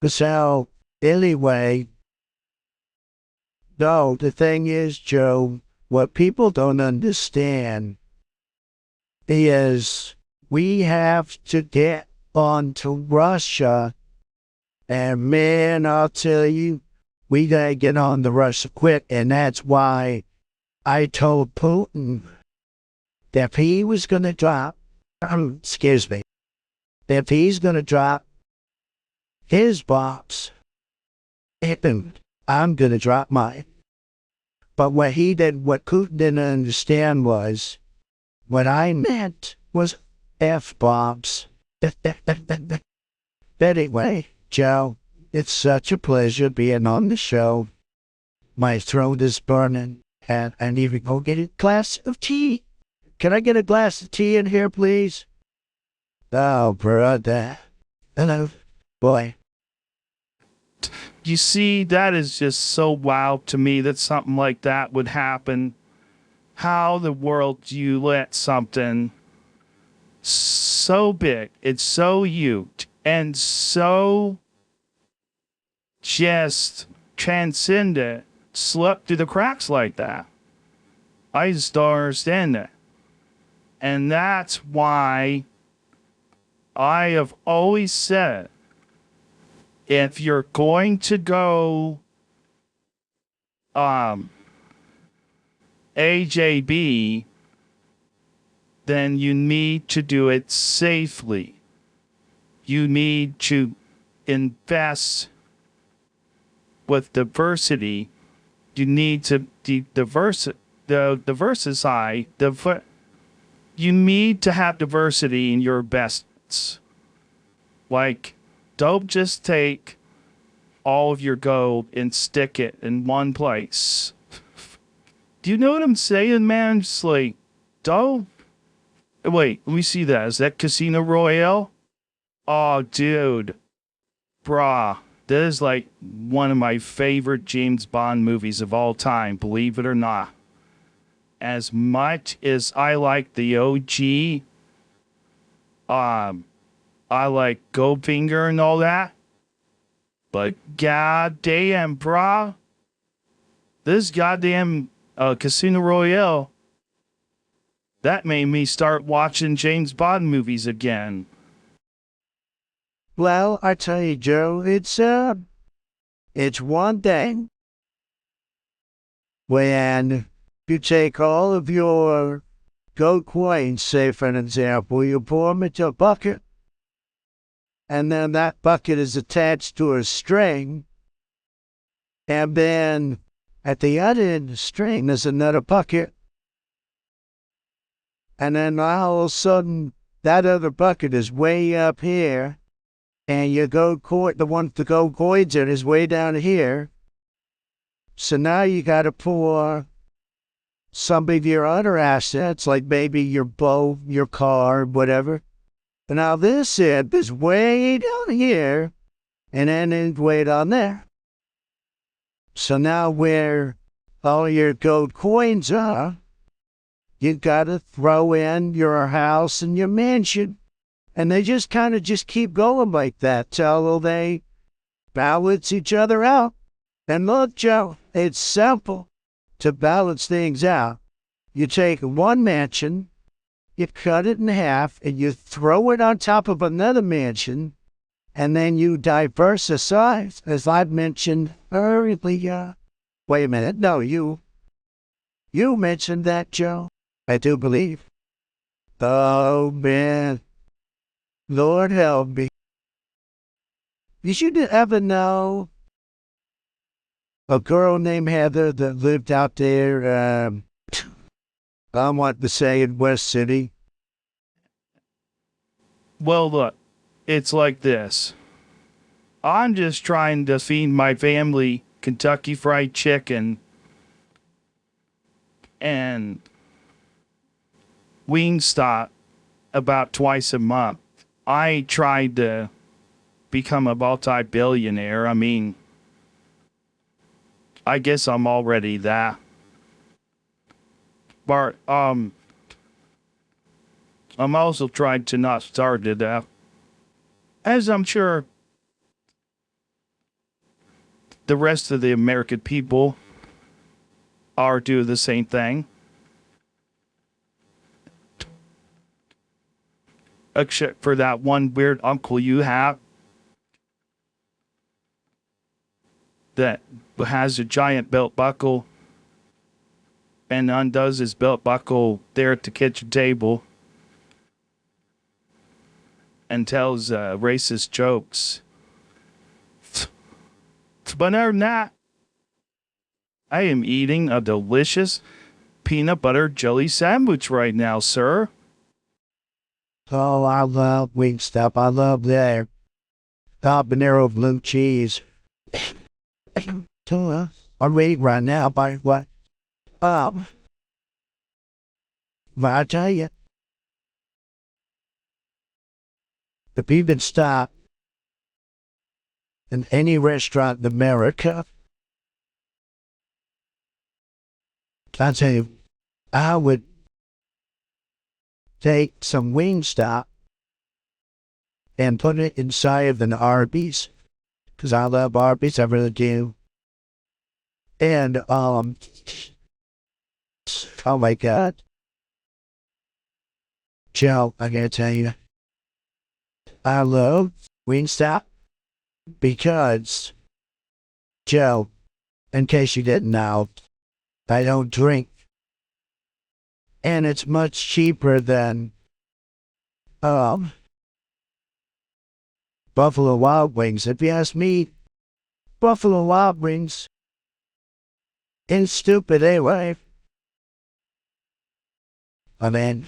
So, anyway, no, the thing is, Joe, what people don't understand is we have to get on to Russia. And man, I'll tell you, we gotta get on the Russia quick. And that's why I told Putin that if he was gonna drop, excuse me, if he's gonna drop his bombs, I'm gonna drop mine. But what Putin didn't understand was, what I meant was F-bombs. Anyway, Joe, it's such a pleasure being on the show. My throat is burning, and I need to go get a glass of tea. Can I get a glass of tea in here, please? Oh, brother. Hello, boy. You see, that is just so wild to me that something like that would happen. How the world do you let something so big, it's so huge, and so just transcendent slip through the cracks like that? I just don't understand that. And that's why I have always said, if you're going to go AJB, then you need to do it safely. You need to invest with diversity. You need to diversify. You need to have diversity in your investments. Like, don't just take all of your gold and stick it in one place. Do you know what I'm saying, man? Just like, don't. Wait, let me see that. Is that Casino Royale? Oh, dude. Brah. That is like one of my favorite James Bond movies of all time, believe it or not. As much as I like the OG, I like Goldfinger and all that. But goddamn, brah. This goddamn Casino Royale, that made me start watching James Bond movies again. Well, I tell you, Joe, it's one thing when you take all of your gold coins, say for an example, you pour them into a bucket, and then that bucket is attached to a string, and then at the other end of the string there's another bucket, and then all of a sudden that other bucket is way up here, and your gold coin, the one with the gold coins in, is way down here. So now you got to pour some of your other assets, like maybe your boat, your car, whatever. But now this end is way down here, and then it's way down there. So now where all your gold coins are, you got to throw in your house and your mansion. And they just kind of just keep going like that till they balance each other out. And look, Joe, it's simple to balance things out. You take one mansion, you cut it in half, and you throw it on top of another mansion, and then you diversify, as I've mentioned earlier. Wait a minute, no, you mentioned that, Joe, I do believe. Oh, man. Lord help me. Did you ever know a girl named Heather that lived out there, I want to say in West City? Well, look, it's like this. I'm just trying to feed my family Kentucky Fried Chicken and Wingstop about twice a month. I tried to become a multi-billionaire. I mean, I guess I'm already that. But, I'm also trying to not starve to death. As I'm sure the rest of the American people are doing the same thing. Except for that one weird uncle you have that has a giant belt buckle and undoes his belt buckle there at the kitchen table and tells racist jokes. But other than that, I am eating a delicious peanut butter jelly sandwich right now, sir. Oh, I love Wingstop. I love their habanero blue cheese. So, I'm waiting right now by what? But I tell you, if you can stop in any restaurant in America, I tell you, I would take some Wingstop and put it inside of an Arby's, because I love Arby's, I really do. And, oh my God. Joe, I gotta tell you, I love Wingstop because, Joe, in case you didn't know, I don't drink. And it's much cheaper than Buffalo Wild Wings. If you ask me, Buffalo Wild Wings is stupid anyway. I mean,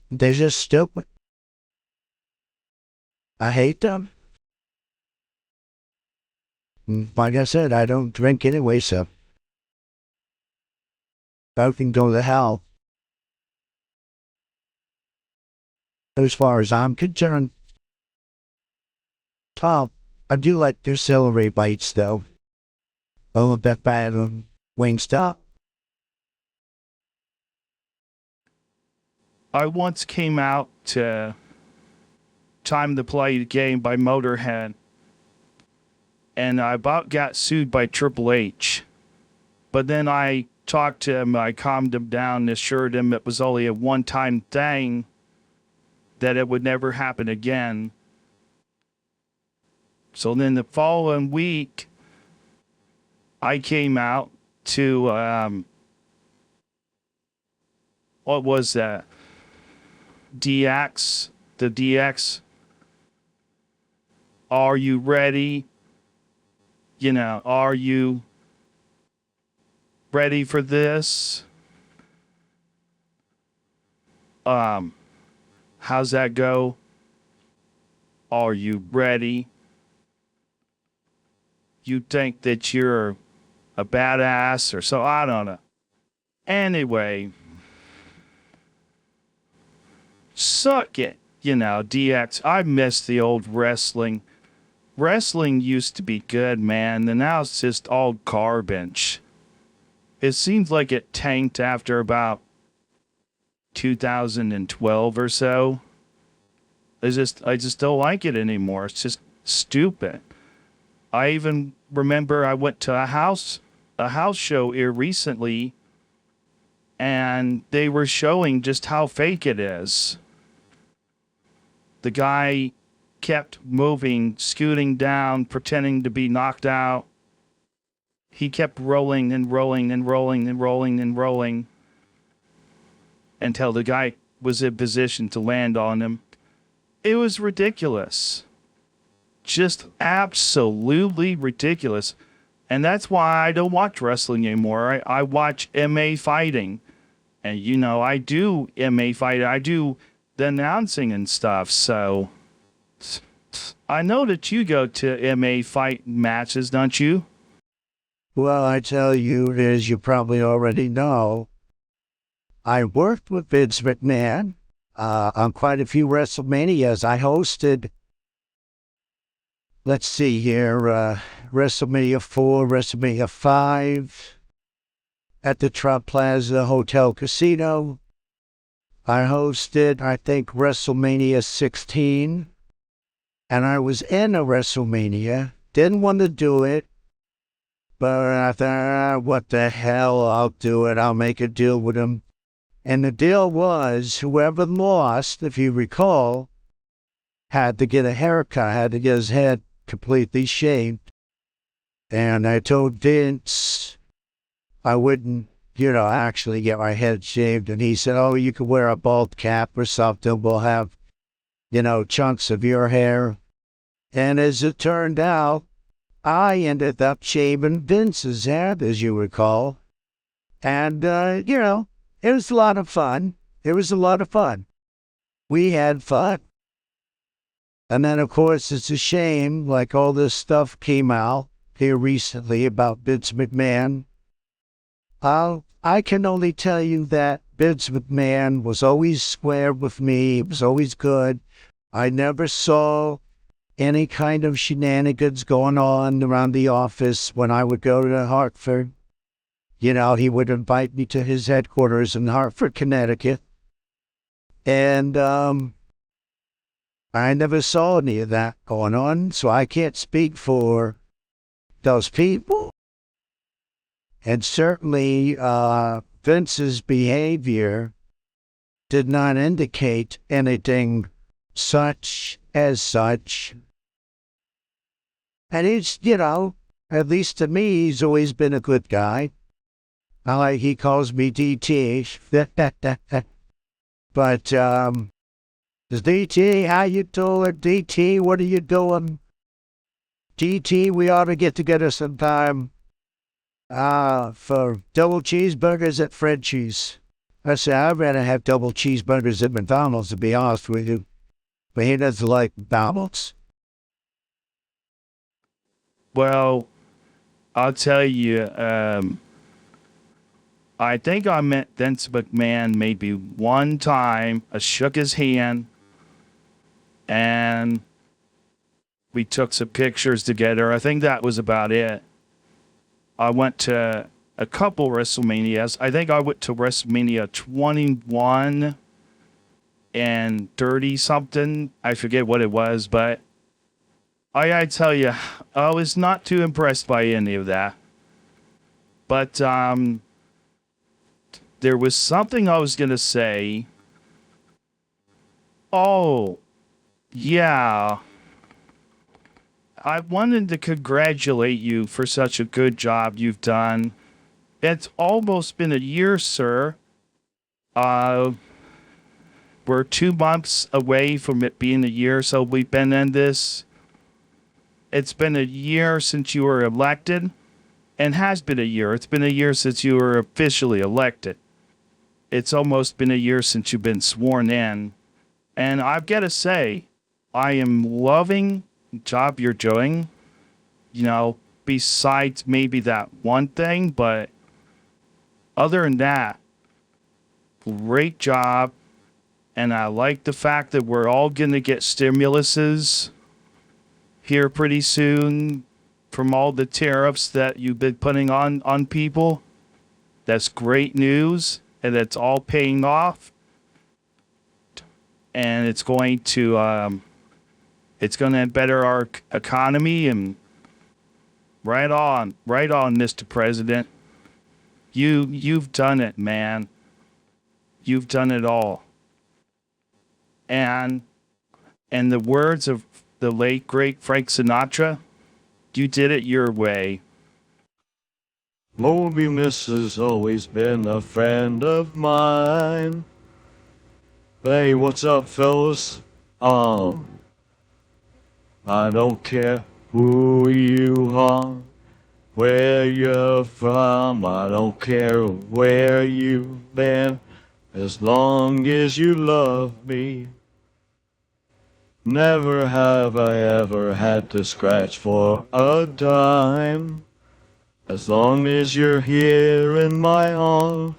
they're just stupid. I hate them. Like I said, I don't drink anyway, so I can go to hell. As far as I'm concerned. Oh, I do like their celery bites, though. Oh, that bad Wingstop. I once came out to Time to Play the Game by Motorhead, and I about got sued by Triple H. But then I talked to him, I calmed him down and assured him it was only a one-time thing, that it would never happen again. So then the following week, I came out to, what was that? DX, the DX. Are you ready? You know, are you ready for this? How's that go? Are you ready? You think that you're a badass or so? I don't know. Anyway, suck it. You know, DX, I miss the old wrestling. Wrestling used to be good, man, and now it's just all garbage. It seems like it tanked after about 2012 or so. I just don't like it anymore. It's just stupid. I even remember I went to a house show here recently, and they were showing just how fake it is. The guy kept moving, scooting down, pretending to be knocked out. He kept rolling and rolling and rolling and rolling and rolling until the guy was in position to land on him. It was ridiculous. Just absolutely ridiculous. And that's why I don't watch wrestling anymore. I watch MMA fighting. And, you know, I do MMA fighting. I do the announcing and stuff. So I know that you go to MMA fight matches, don't you? Well, I tell you, as you probably already know, I worked with Vince McMahon on quite a few WrestleManias. I hosted, let's see here, WrestleMania 4, WrestleMania 5 at the Trump Plaza Hotel Casino. I hosted, I think, WrestleMania 16, and I was in a WrestleMania, didn't want to do it, but I thought, what the hell, I'll do it. I'll make a deal with him. And the deal was whoever lost, if you recall, had to get a haircut, had to get his head completely shaved. And I told Vince I wouldn't, actually get my head shaved. And he said, oh, you could wear a bald cap or something. We'll have, chunks of your hair. And as it turned out, I ended up shaving Vince's head, as you recall. And, it was a lot of fun. It was a lot of fun. We had fun. And then, of course, it's a shame, like all this stuff came out here recently about Vince McMahon. I can only tell you that Vince McMahon was always square with me. It was always good. I never saw any kind of shenanigans going on around the office when I would go to Hartford. He would invite me to his headquarters in Hartford, Connecticut. And I never saw any of that going on, so I can't speak for those people. And certainly Vince's behavior did not indicate anything such as such. And he's, at least to me, he's always been a good guy. He calls me DT. But, DT, how you doing? DT, what are you doing? DT, we ought to get together sometime for double cheeseburgers at Frenchie's. I said, I'd rather have double cheeseburgers at McDonald's, to be honest with you. But he doesn't like McDonald's. Well, I'll tell you, I think I met Vince McMahon maybe one time. I shook his hand, and we took some pictures together. I think that was about it. I went to a couple WrestleManias. I think I went to WrestleMania 21 and 30-something. I forget what it was, but I tell you, I was not too impressed by any of that. But there was something I was going to say. Oh, yeah. I wanted to congratulate you for such a good job you've done. It's almost been a year, sir. We're 2 months away from it being a year, so we've been in this. It's been a year since you were elected, and has been a year. It's been a year since you were officially elected. It's almost been a year since you've been sworn in. And I've got to say, I am loving the job you're doing. Besides maybe that one thing, but other than that, great job. And I like the fact that we're all going to get stimuluses here pretty soon from all the tariffs that you've been putting on people. That's great news, and it's all paying off. And it's going to better our economy. And right on, Mr. President. You've done it, man. You've done it all. And in the words of the late great Frank Sinatra, you did it your way. Moby Miss has always been a friend of mine. Hey, what's up, fellas? I don't care who you are, where you're from. I don't care where you've been, as long as you love me. Never have I ever had to scratch for a dime, as long as you're here in my arms.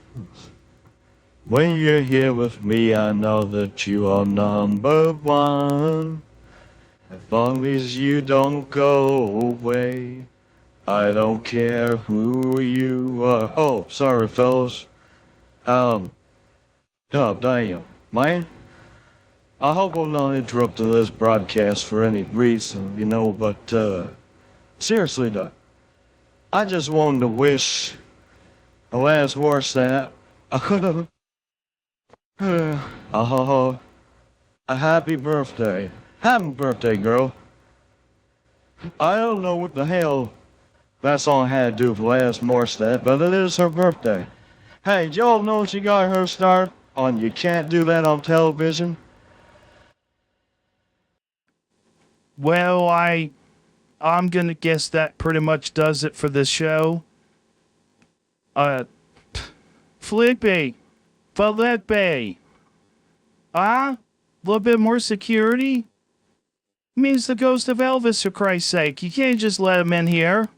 When you're here with me, I know that you are number one. As long as you don't go away, I don't care who you are. Oh, sorry, fellas. Oh, damn, man. I hope I'm not interrupting this broadcast for any reason, but seriously, though, I just wanted to wish the last words that I could have. A happy birthday. Happy birthday, girl. I don't know what the hell that song had to do with last Morstead, but it is her birthday. Hey, did y'all know she got her start on You Can't Do That on Television? Well, I'm gonna guess that pretty much does it for this show. Felipe, a little bit more security means the ghost of Elvis, for Christ's sake. You can't just let him in here.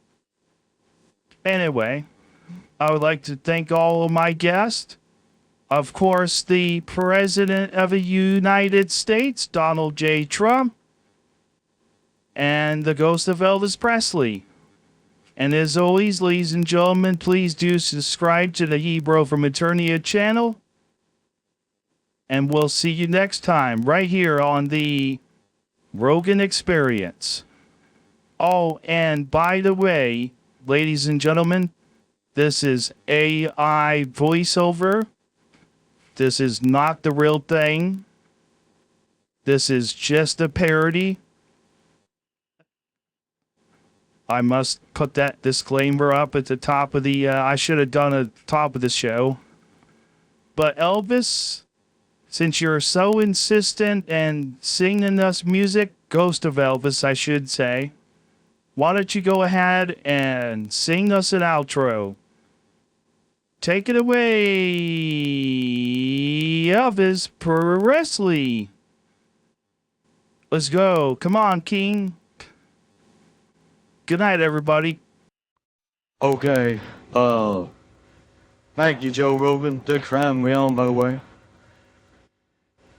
Anyway, I would like to thank all of my guests. Of course, the President of the United States, Donald J. Trump, and the ghost of Elvis Presley. And as always, ladies and gentlemen, please do subscribe to the Hebrew from Eternia channel. And we'll see you next time right here on the Rogan Experience. Oh, and by the way, ladies and gentlemen, this is AI voiceover. This is not the real thing. This is just a parody. I must put that disclaimer up at the top of the, I should have done at the top of the show. But Elvis, since you're so insistent and singing us music, Ghost of Elvis, I should say, why don't you go ahead and sing us an outro? Take it away, Elvis Presley. Let's go. Come on, King. Good night, everybody. Okay, thank you, Joe Rogan. Dick having me on, by the way.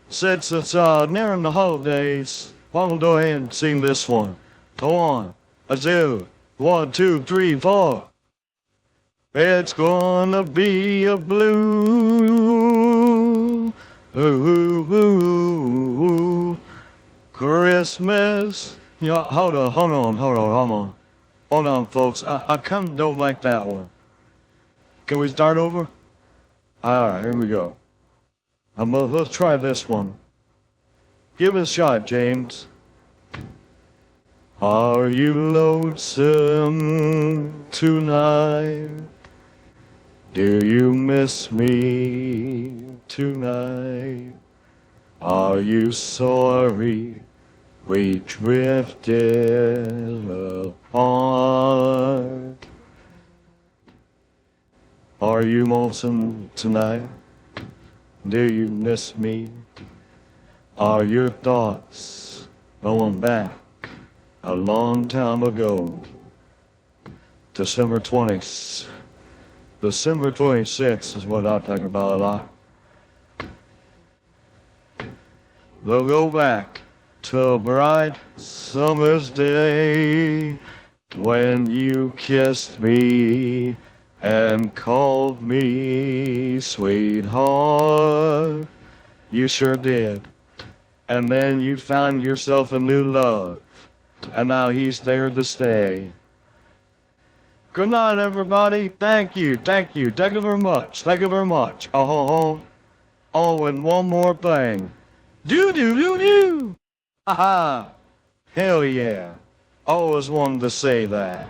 Since it's nearing the holidays, why don't we go ahead and sing this one? Go on. A 2, 1, 2, 3, 4. It's gonna be a blue Christmas. Yeah, hold on, folks. I kind of don't like that one. Can we start over? Alright, here we go. Let's try this one. Give it a shot, James. Are you lonesome tonight? Do you miss me tonight? Are you sorry we drifted apart? Are you lonesome tonight? Do you miss me? Are your thoughts going back a long time ago? December 26th is what I'm talking about a lot. They'll go back to a bright summer's day when you kissed me and called me sweetheart. You sure did. And then you found yourself a new love, and now he's there to stay. Good night, everybody. Thank you very much. Oh, and one more thing. Do. Haha. Hell yeah. Always wanted to say that.